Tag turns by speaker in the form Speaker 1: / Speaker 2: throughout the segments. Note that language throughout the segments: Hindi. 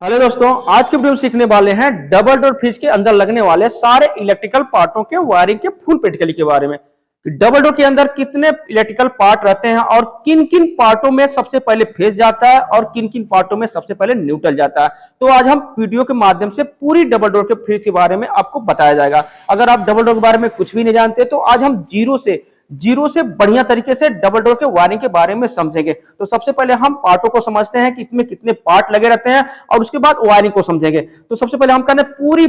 Speaker 1: हेलो दोस्तों, आज के वीडियो में सीखने वाले हैं डबल डोर फ्रिज के अंदर लगने वाले सारे इलेक्ट्रिकल पार्टों के वायरिंग के फुल प्रैक्टिकली के बारे में कि डबल डोर के अंदर कितने इलेक्ट्रिकल पार्ट रहते हैं और किन किन पार्टों में सबसे पहले फेज जाता है और किन किन पार्टों में सबसे पहले न्यूट्रल जाता है। तो आज हम वीडियो के माध्यम से पूरी डबल डोर के फ्रिज के बारे में आपको बताया जाएगा। अगर आप डबल डोर के बारे में कुछ भी नहीं जानते तो आज हम जीरो से बढ़िया तरीके से डबल डोर के वायरिंग के बारे में समझेंगे। तो सबसे पहले हम पार्टों को समझते हैं कि इसमें कितने पार्ट लगे रहते हैं और उसके बाद वायरिंग को समझेंगे। तो सबसे पहले हम कहते हैं पूरी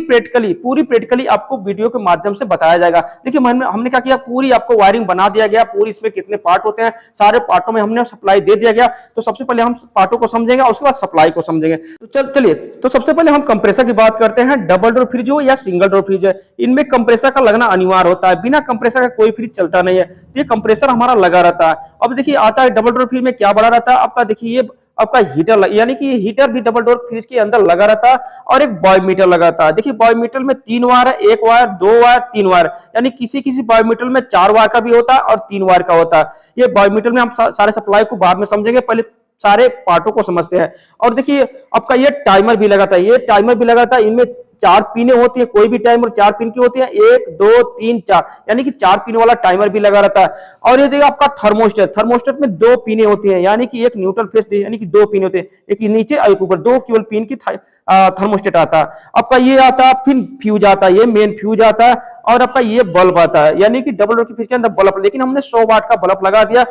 Speaker 1: प्रैक्टिकली आपको वीडियो के माध्यम से बताया जाएगा। देखिए हमने क्या किया, पूरी आपको वायरिंग बना दिया गया, पूरी इसमें कितने पार्ट होते हैं सारे पार्टों में हमने सप्लाई दे दिया गया। तो सबसे पहले हम पार्टों को समझेंगे और उसके बाद सप्लाई को समझेंगे। तो चलिए, तो सबसे पहले हम कंप्रेसर की बात करते हैं। डबल डोर फ्रिज हो या सिंगल डोर फ्रिज है, इनमें कंप्रेसर का लगना अनिवार्य होता है। बिना कंप्रेसर का कोई फ्रिज चलता नहीं है। ये कंप्रेसर हमारा लगा रहता है। अब देखिए आता है डबल डोर फ्रिज में क्या बड़ा रहता है आपका, देखिए ये आपका हीटर, यानी कि हीटर भी डबल डोर फ्रिज के अंदर लगा रहता है और एक बायोमीटर लगा रहता है। देखिए बायोमीटर में 3 वायर है, 1 वायर, 2 वायर, 3 वायर, यानी किसी किसी बायोमीटर में 4 वायर का भी होता है और 3 वायर का होता है। ये बायोमीटर में हम सारे सप्लाई को बाद में समझेंगे, पहले सारे पार्टों को समझते हैं। और देखिए आपका ये टाइमर भी लगाता है, ये टाइमर भी लगाता है। इनमें 4 पिने होती है, कोई भी टाइमर 4 पिन की होती है, 1 2 3 4, यानी कि 4 पिन वाला टाइमर भी लगा रहता है। और ये देखिए आपका थर्मोस्टेट, थर्मोस्टेट में 2 पिने होती है, यानी कि एक न्यूट्रल फेस यानी कि 2 पिन होते हैं, एक नीचे और एक ऊपर, 2 केवल पिन की थर्मोस्टेट आता है। आपका ये आता है, फिर फ्यूज आता है, ये मेन फ्यूज आता है और आपका ये बल्ब आता है, यानी कि डबल डोर की फ्रिज के अंदर बल्ब। लेकिन हमने 100 वाट का बल्ब लगा दिया।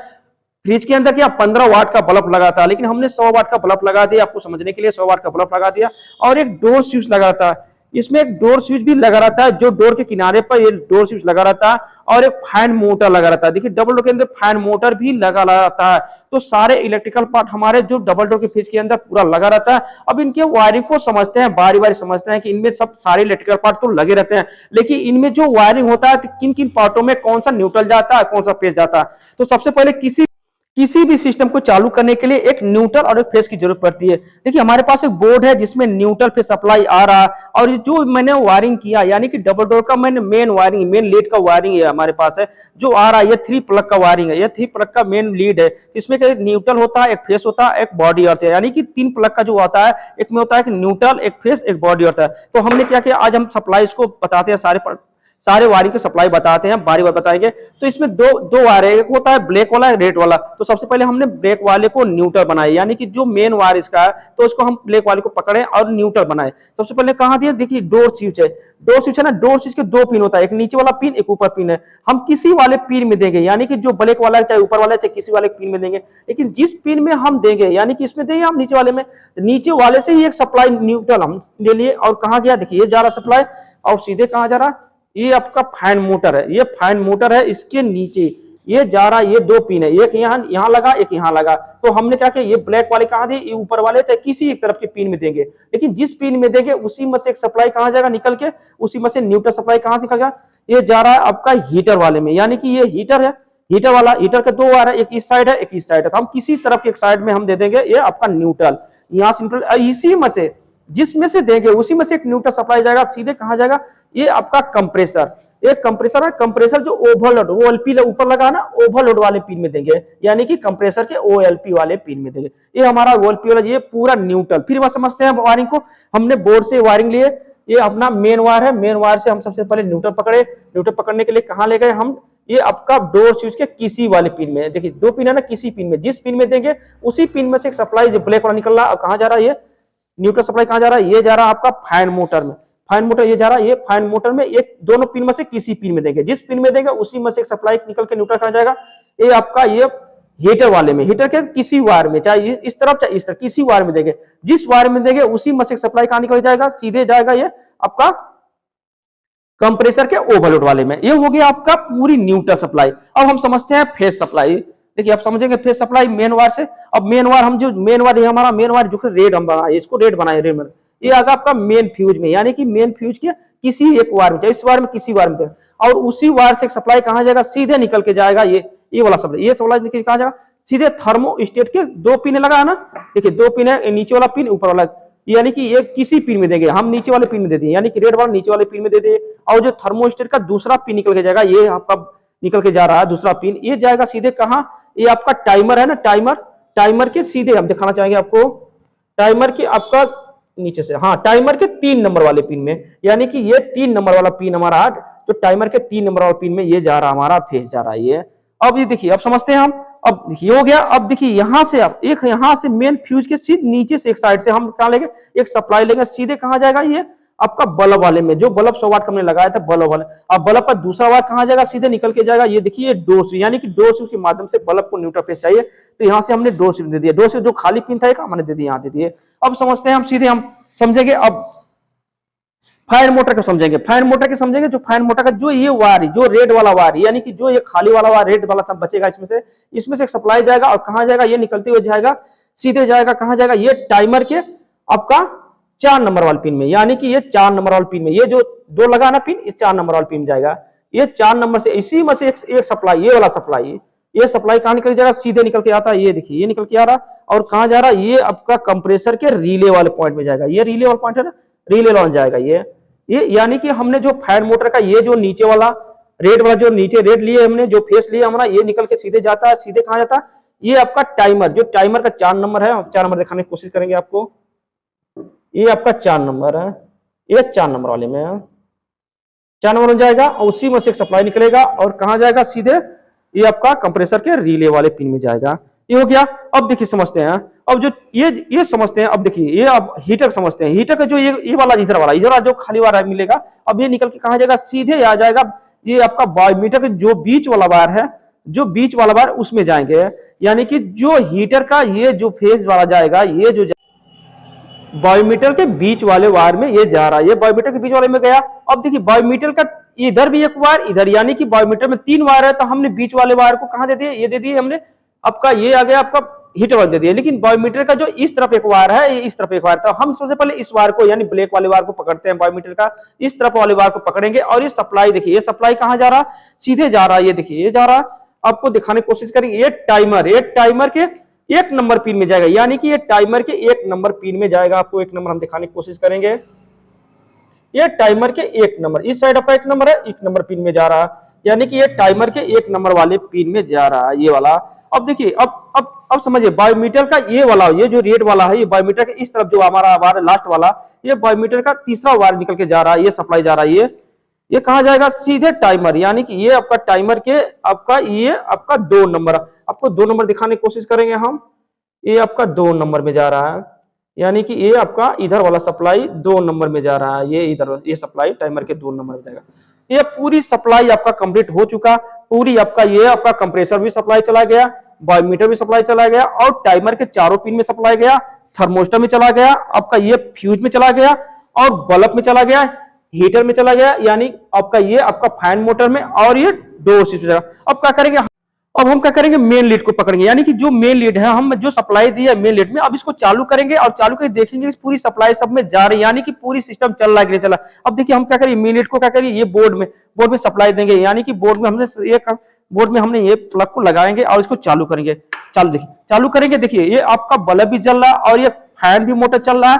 Speaker 1: फ्रिज के अंदर क्या 15 वाट का बल्ब लगा था, लेकिन हमने 100 वाट का बल्ब लगा दिया, आपको समझने के लिए 100 वाट का बल्ब लगा दिया। और एक डोर स्विच लगा था, इसमें एक डोर स्विच भी लगा रहता है, जो डोर के किनारे पर ये डोर स्विच लगा रहता है। और एक फैन मोटर लगा रहता है। देखिए डबल डोर के अंदर फैन मोटर भी लगा रहता है। तो सारे इलेक्ट्रिकल पार्ट हमारे जो डबल डोर के फ्रिज के अंदर पूरा लगा रहता है। अब इनके वायरिंग को समझते हैं, बारी बारी समझते हैं कि इनमें सब सारे इलेक्ट्रिकल पार्ट तो लगे रहते हैं, लेकिन इनमें जो वायरिंग होता है किन किन पार्टों में कौन सा न्यूट्रल जाता है, कौन सा फेज जाता है। तो सबसे पहले किसी भी सिस्टम को चालू करने के लिए एक न्यूट्रल और एक फेज की जरूरत पड़ती है। देखिए हमारे पास एक बोर्ड है जिसमें न्यूट्रल फेज सप्लाई आ रहा है, और जो मैंने वायरिंग किया, यानी कि डबल डोर का मैंने मेन लीड का वायरिंग है हमारे पास है, जो आ रहा है ये 3 प्लग का वायरिंग है, ये 3 प्लग का मेन लीड है। इसमें एक न्यूट्रल होता है, एक फेज होता है, एक बॉडी अर्थ है, यानी कि 3 प्लग का जो आता है, एक में होता है एक न्यूट्रल, एक फेज, एक बॉडी अर्थ है। तो हमने क्या किया, आज हम सप्लाई इसको बताते हैं, सारे वायरिंग की सप्लाई बताते हैं, बारी बार बताएंगे। तो इसमें दो वायर है, एक होता है ब्लैक वाला, रेड वाला। तो सबसे पहले हमने ब्लैक वाले को न्यूट्रल बनाया, यानी कि जो मेन वायर इसका है तो उसको हम ब्लैक वाले को पकड़े और न्यूट्रल बनाए। सबसे पहले कहां दिया, देखिए डोर स्विच है, डोर स्विच है ना, डोर स्विच के 2 पिन होता है, एक नीचे वाला पिन, एक ऊपर पिन है। हम किसी वाले पिन में देंगे, यानी कि जो ब्लैक वाला है, चाहे ऊपर वाला है, चाहे किसी वाले पिन में देंगे, लेकिन जिस पिन में हम देंगे, यानी कि इसमें देंगे हम नीचे वाले में, नीचे वाले से ही एक सप्लाई न्यूट्रल हम ले लिए। और कहां गया, देखिए ये जा रहा सप्लाई और सीधे कहां जा रहा, ये आपका फैन मोटर है, ये फैन मोटर है, इसके नीचे ये जा रहा, ये 2 पिन है, एक यहां लगा, एक यहां लगा। तो हमने क्या किया, ये ब्लैक वाले कहां दिए, ये ऊपर वाले, चाहे किसी एक तरफ के पिन में देंगे, लेकिन जिस पिन में देंगे उसी में से एक सप्लाई कहां जाएगा निकल के, उसी में से न्यूट्रल सप्लाई कहां निकल गया, ये जा रहा है आपका हीटर वाले में, यानी कि ये हीटर है, हीटर वाला, हीटर के 2 वायर है, एक इस साइड है, एक इस साइड है। तो हम किसी तरफ के एक साइड में हम दे देंगे ये आपका न्यूट्रल, यहां से न्यूट्रल, इसी में से जिसमें से देंगे उसी में से एक न्यूट्रल सप्लाई जाएगा, सीधे कहां जाएगा, ये आपका कंप्रेसर, एक कंप्रेसर है, कंप्रेसर जो ओवरलोड ओएलपी ऊपर लगा ना, ओवरलोड वाले पिन में देंगे, यानी कि कंप्रेसर के ओएलपी वाले पिन में देंगे। ये हमारा ओएलपी वाला, ये पूरा न्यूट्रल। फिर वह समझते हैं वायरिंग को, हमने बोर्ड से वायरिंग लिए, ये अपना मेन वायर है, मेन वायर से हम सबसे पहले न्यूट्रल पकड़े, न्यूट्रल पकड़ने के लिए कहां ले गए हम, ये आपका डोर स्विच के किसी वाले पिन में, देखिए 2 पिन है ना, किसी पिन में, जिस पिन में देंगे उसी पिन में से एक सप्लाई जो ब्लैक वाला निकल रहा है, और कहां जा रहा है, ये न्यूट्रल सप्लाई कहां जा रहा है, ये जा रहा है आपका फैन मोटर में, फैन मोटर ये जा रहा है, ये फैन मोटर में एक दोनों पिन में से किसी पिन में देंगे, जिस पिन में देंगे उसी में से एक सप्लाई निकल के न्यूट्रल कहां जाएगा, ये आपका ये हीटर वाले में, हीटर के किसी वायर में, चाहे इस तरफ चाहे इस तरफ, किसी वायर में देंगे, जिस वायर में देंगे उसी में से एक सप्लाई कहां निकल जाएगा, सीधे जाएगा ये आपका कंप्रेसर के ओवरलोड वाले में। ये हो गया आपका पूरी न्यूट्रल सप्लाई। अब हम समझते हैं फेज सप्लाई। देखिए आप समझेंगे फेज सप्लाई मेन वायर से। अब मेन वायर हम जो मेन वायर, हमारा मेन वायर जो रेड हम बनाए, इसको रेड बनाए, रेड में ये आगा आपका मेन फ्यूज में, यानी कि मेन फ्यूज के किसी एक वायर में, चाहे इस वायर में किसी वायर में, और उसी वायर से सप्लाई कहां जाएगा, सीधे निकल के जाएगा ये वाला सप्लाई, ये सप्लाई निकल के कहां जाएगा, सीधे थर्मोस्टेट के 2 पिन लगा है ना, देखिए 2 पिन है, नीचे वाला पिन, ऊपर वाला, यानी कि ये किसी पिन में देंगे, हम नीचे वाले पिन में दे दिए, यानी कि रेड वाला नीचे वाले पिन में दे दिए। और जो थर्मोस्टेट का दूसरा पिन निकल के जाएगा, ये आपका निकल के जा रहा है दूसरा पिन, ये जाएगा सीधे कहां, ये आपका टाइमर है ना, टाइमर के सीधे हम दिखाना चाहेंगे आपको, टाइमर के आपका नीचे से, हाँ टाइमर के 3 नंबर वाले पिन में, यानी कि ये 3 नंबर वाला पिन हमारा, जो टाइमर के 3 नंबर वाला पिन में ये जा रहा हमारा फेज जा रहा है ये। अब ये देखिए, अब समझते हैं हम, अब ये हो गया। अब देखिए यहां से, अब एक यहां से मेन फ्यूज के सीधे नीचे से एक साइड से हम क्या लेंगे, एक सप्लाई लेंगे, सीधे कहां जाएगा ये आपका बल्ब वाले में, जो बल्ब 100 वाट का हमने लगाया था बल्ब वाले। अब बल्ब का दूसरा वायर कहां जाएगा, सीधे निकल के जाएगा, ये देखिए डोर स्विच, यानी कि डोर स्विच के माध्यम से बल्ब को न्यूट्रल फेज चाहिए, तो यहां से हमने डोर स्विच दे दिया, डोर स्विच जो खाली पिन था एक हमने दे दिया, यहां दे दिए। अब समझते हैं हम, सीधे हम समझेंगे अब फायर मोटर का समझेंगे। फायर मोटर के समझेंगे, जो फायर मोटर का जो ये वायर, जो रेड वाला वायर, यानी कि जो ये खाली वाला वायर रेड वाला तब बचेगा, इसमें से एक सप्लाई जाएगा और कहां जाएगा, ये निकलते हुए जाएगा, सीधे जाएगा कहां जाएगा, ये टाइमर के आपका 4 नंबर वाले पिन में, यानी कि ये 4 नंबर वाले पिन में, ये जो 2 लगा ना पिन, इस 4 नंबर वाले पिन जाएगा, ये 4 नंबर से, इसी में से एक सप्लाई, ये वाला सप्लाई, ये सप्लाई कहां निकल जाएगा, सीधे निकल के आता है, ये देखिए ये निकल के आ रहा, और कहां जा रहा है, ये आपका कंप्रेसर के रिले वाले पॉइंट में जाएगा, ये रिले वाला पॉइंट है ना, रिले वाला जाएगा ये यानी कि हमने जो फायर मोटर का ये जो नीचे वाला रेड वाला, जो नीचे रेड लिए हमने, जो फेस लिए हमारा, ये निकल के सीधे जाता है, सीधे कहां जाता है, ये आपका टाइमर, जो टाइमर का 4 नंबर है, 4 नंबर दिखाने की कोशिश करेंगे आपको, ये आपका 4 नंबर है, ये 4 नंबर वाले में है, 4 नंबर में जाएगा और उसी में से एक सप्लाई निकलेगा और कहां जाएगा, सीधे ये आपका कंप्रेसर के रिले वाले पिन में जाएगा। ये हो गया। अब देखिए समझते हैं, अब जो ये समझते हैं, अब देखिए ये अब हीटर समझते हैं। हीटर का जो ये वाला इधर जो खाली वाला मिलेगा, अब ये निकल के कहां जाएगा, सीधे आ जाएगा ये आपका बायोमीटर के जो बीच वाला वायर है, जो बीच वाला वायर उसमें जाएंगे, यानी कि जो हीटर का ये जो फेज वाला जाएगा, ये जो बायोमीटर के बीच वाले वायर में ये जा रहा है, ये बायोमीटर के बीच वाले में गया। अब देखिए बायोमीटर का इधर भी एक वायर, इधर, यानी कि बायोमीटर में 3 वायर है, तो हमने बीच वाले वायर को कहां दे दिए, ये दे दिए हमने, आपका ये आ गया आपका हीटर वायर दे दिया। लेकिन बायोमीटर का जो इस तरफ एक वायर है, ये इस तरफ एक वायर था, हम सबसे पहले इस वायर को, यानी ब्लैक वाले वायर को पकड़ते हैं, बायोमीटर का इस तरफ वाले वायर को पकड़ेंगे, और ये सप्लाई देखिए, ये सप्लाई कहां जा रहा, सीधे जा रहा है, ये देखिए ये जा रहा, आपको दिखाने की कोशिश करेंगे, ये टाइमर के 1 नंबर पिन में जाएगा, यानी कि ये टाइमर के 1 नंबर पिन में जाएगा। आपको 1 नंबर हम दिखाने की कोशिश करेंगे, ये टाइमर के 1 नंबर, इस साइड आपका 1 नंबर है, 1 नंबर पिन में जा रहा है, यानी कि ये टाइमर के 1 नंबर वाले पिन में जा रहा है, ये वाला। अब देखिए, अब समझिए, बायोमीटर का ये वाला, ये जो रेड वाला है, ये बायोमीटर के इस तरफ जो हमारा वायर लास्ट वाला, ये बायोमीटर का तीसरा वायर निकल के जा रहा है, ये सप्लाई जा रहा है, ये कहां जाएगा, सीधे टाइमर, यानी कि ये आपका टाइमर के ये आपका 2 नंबर, आपको 2 नंबर दिखाने की कोशिश करेंगे हम, ये आपका 2 नंबर में जा रहा है, यानी कि ये आपका इधर वाला सप्लाई 2 नंबर में जा रहा है, ये इधर, ये सप्लाई टाइमर के 2 नंबर में जाएगा। ये पूरी सप्लाई आपका कंप्लीट हो चुका, पूरी आपका ये आपका कंप्रेसर भी सप्लाई चला गया, बायोमीटर भी सप्लाई चला गया, और टाइमर के चारों पिन में सप्लाई गया, थर्मोस्टर में चला गया, आपका ये फ्यूज में चला गया, और बल्ब में चला गया, हीटर में चला गया, यानी आपका ये आपका फैन मोटर में, और ये डोर स्विच में। अब क्या करेंगे, अब हम क्या करेंगे, मेन लीड को पकड़ेंगे, यानी कि जो मेन लीड है, हम जो सप्लाई दी है मेन लीड में, अब इसको चालू करेंगे, और चालू करके देखेंगे पूरी सप्लाई सब में जा रही है, यानी कि पूरी सिस्टम चल रहा है कि नहीं चल रहा। अब देखिए हम क्या करेंगे, मेन लीड को क्या करेंगे, ये बोर्ड में सप्लाई देंगे, यानी कि बोर्ड में हमने ये प्लग को लगाएंगे और इसको चालू करेंगे। चालू करेंगे, देखिए ये आपका बल्ब भी जल रहा है, और ये फैन भी मोटर चल रहा है,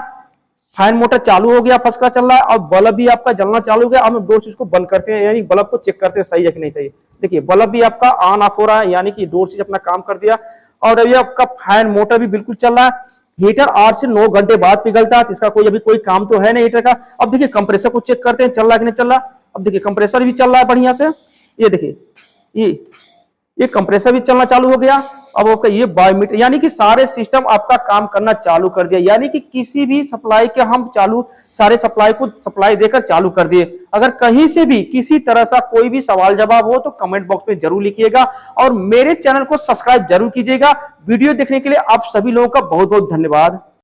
Speaker 1: फैन मोटर चालू हो गया, फर्स्ट क्लास चल रहा है, और बल्ब भी आपका जलना चालू हो गया। हम डोर स्विच को बंद करते हैं, यानी बल्ब को चेक करते हैं सही है कि नहीं सही। देखिए बल्ब भी आपका ऑन ऑफ हो रहा है, यानी कि डोर स्विच अपना काम कर दिया, और अभी आपका फैन मोटर भी बिल्कुल चल रहा है। हीटर 8 से 9 घंटे बाद पिघलता है, इसका अभी कोई काम तो है नहीं हीटर का। अब देखिए कंप्रेसर को चेक करते हैं, चल रहा है कि नहीं चल रहा। अब देखिए कंप्रेसर भी चल रहा है बढ़िया से, ये देखिए ये कंप्रेसर भी चलना चालू हो गया। अब आपका ये बायोमीटर, यानी कि सारे सिस्टम आपका काम करना चालू कर दिया, यानी कि किसी भी सप्लाई के हम सारे सप्लाई को सप्लाई देकर चालू कर दिए। अगर कहीं से भी किसी तरह का कोई भी सवाल जवाब हो तो कमेंट बॉक्स में जरूर लिखिएगा, और मेरे चैनल को सब्सक्राइब जरूर कीजिएगा। वीडियो देखने के लिए आप सभी लोगों का बहुत बहुत धन्यवाद।